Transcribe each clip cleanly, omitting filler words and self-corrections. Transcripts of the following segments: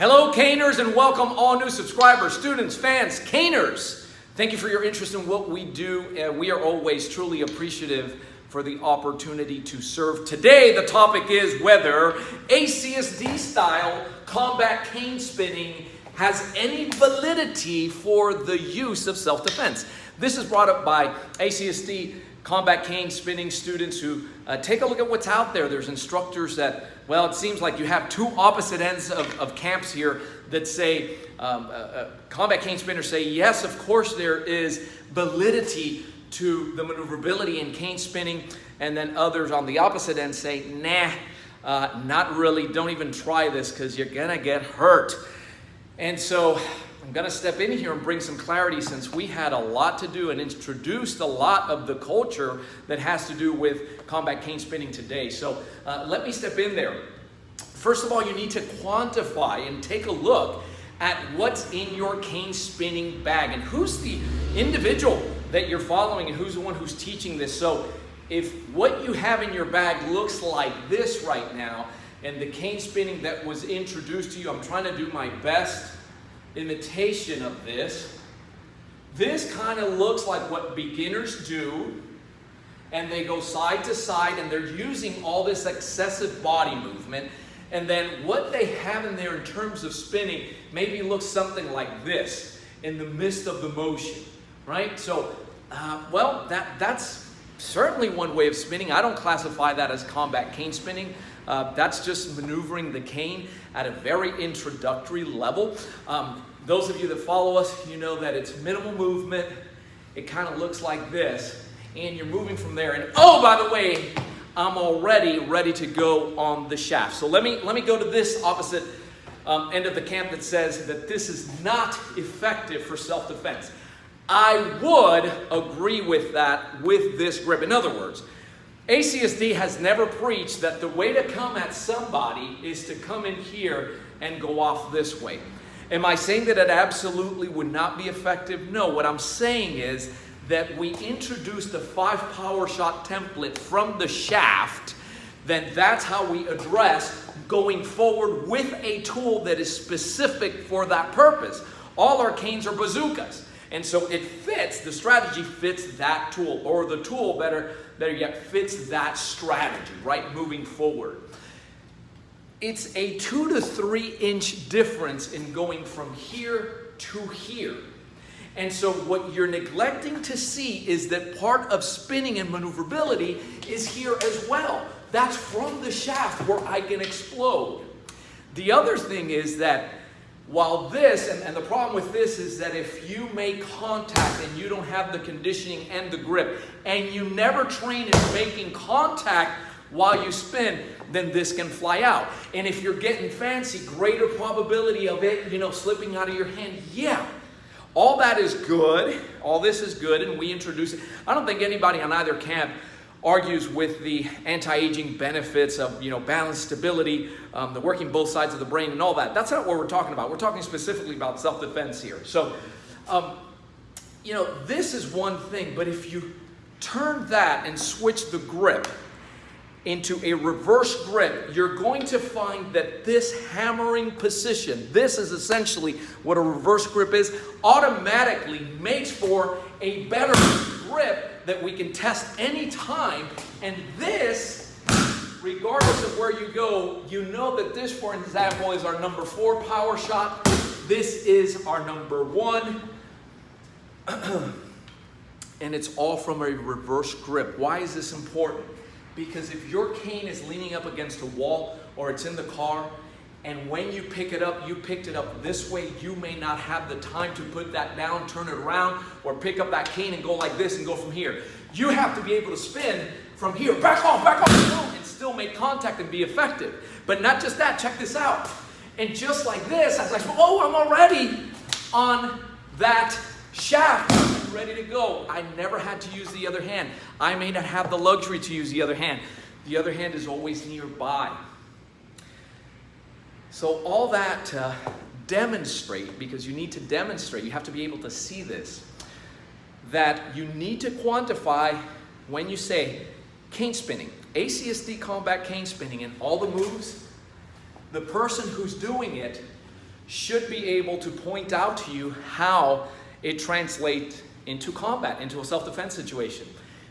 Hello, caners, and welcome all new subscribers, students, fans, caners. Thank you for your interest in what we do. We are always truly appreciative for the opportunity to serve. Today, the topic is whether ACSD style combat cane spinning has any validity for the use of self-defense. This is brought up by ACSD combat cane spinning students who take a look at what's out there. There's instructors that, well, it seems like you have two opposite ends of camps here that say, combat cane spinners say, yes, of course there is validity to the maneuverability in cane spinning, and then others on the opposite end say, nah, not really, don't even try this because you're gonna get hurt. And so I'm going to step in here and bring some clarity, since we had a lot to do and introduced a lot of the culture that has to do with combat cane spinning today. So let me step in there. First of all, you need to quantify and take a look at what's in your cane spinning bag and who's the individual that you're following and who's the one who's teaching this. So if what you have in your bag looks like this right now, and the cane spinning that was introduced to you, I'm trying to do my best imitation of this. This kind of looks like what beginners do, and they go side to side and they're using all this excessive body movement, and then what they have in there in terms of spinning maybe looks something like this in the midst of the motion, right? So well, that's certainly one way of spinning. I don't classify that as combat cane spinning. That's just maneuvering the cane at a very introductory level. Those of you that follow us, you know that it's minimal movement. It kind of looks like this, and you're moving from there. And oh, by the way, I'm already ready to go on the shaft. So let me go to this opposite end of the camp that says that this is not effective for self-defense. I would agree with that with this grip. In other words, ACSD has never preached that the way to come at somebody is to come in here and go off this way. Am I saying that it absolutely would not be effective? No, what I'm saying is that we introduced a 5 power shot template from the shaft, then that's how we address going forward with a tool that is specific for that purpose. All our canes are bazookas. And so it fits, the strategy fits that tool, or the tool, better yet, fits that strategy, right, moving forward. It's a 2 to 3 inch difference in going from here to here. And so what you're neglecting to see is that part of spinning and maneuverability is here as well. That's from the shaft where I can explode. The other thing is that while this, and the problem with this is that if you make contact and you don't have the conditioning and the grip, and you never train in making contact while you spin, then this can fly out. And if you're getting fancy, greater probability of it, slipping out of your hand. Yeah, all that is good. All this is good, and we introduce it. I don't think anybody on either camp argues with the anti-aging benefits of, balance, stability, the working both sides of the brain and all that. That's not what we're talking about. We're talking specifically about self-defense here. So, this is one thing, but if you turn that and switch the grip into a reverse grip, you're going to find that this hammering position, this is essentially what a reverse grip is, automatically makes for a better grip that we can test any time. And this, regardless of where you go, you know that this, for example, is our number 4 power shot. This is our number 1. And it's all from a reverse grip. Why is this important? Because if your cane is leaning up against a wall, or it's in the car, and when you pick it up, you picked it up this way, you may not have the time to put that down, turn it around, or pick up that cane and go like this and go from here. You have to be able to spin from here, back off, and still make contact and be effective. But not just that, check this out. And just like this, I was like, oh, I'm already on that shaft, I'm ready to go. I never had to use the other hand. I may not have the luxury to use the other hand. The other hand is always nearby. So all that to demonstrate, because you need to demonstrate, you have to be able to see this, that you need to quantify when you say cane spinning, ACSD combat cane spinning, and all the moves, the person who's doing it should be able to point out to you how it translates into combat, into a self-defense situation.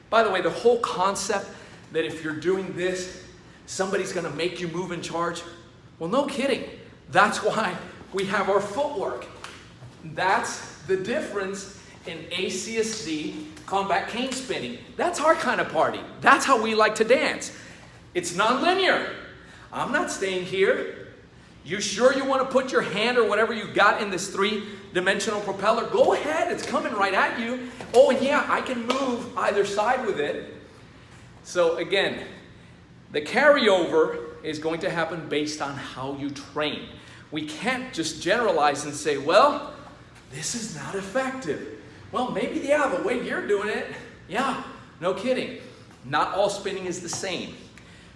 By the way, the whole concept that if you're doing this, somebody's gonna make you move and charge, well, no kidding. That's why we have our footwork. That's the difference in ACSD combat cane spinning. That's our kind of party. That's how we like to dance. It's non-linear. I'm not staying here. You sure you want to put your hand or whatever you got in this three-dimensional propeller? Go ahead, it's coming right at you. Oh, and yeah, I can move either side with it. So again, the carryover is going to happen based on how you train. We can't just generalize and say, well, this is not effective. Well, maybe, yeah, the way you're doing it, yeah, no kidding. Not all spinning is the same.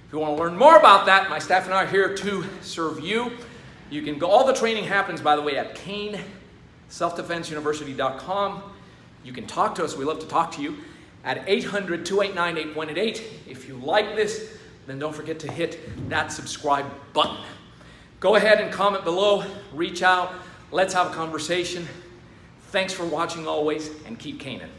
If you want to learn more about that, my staff and I are here to serve you. You can go, all the training happens, by the way, at caneselfdefenseuniversity.com. You can talk to us. We love to talk to you at 800-289-8188. If you like this, then don't forget to hit that subscribe button. Go ahead and comment below. Reach out. Let's have a conversation. Thanks for watching always, and keep caning.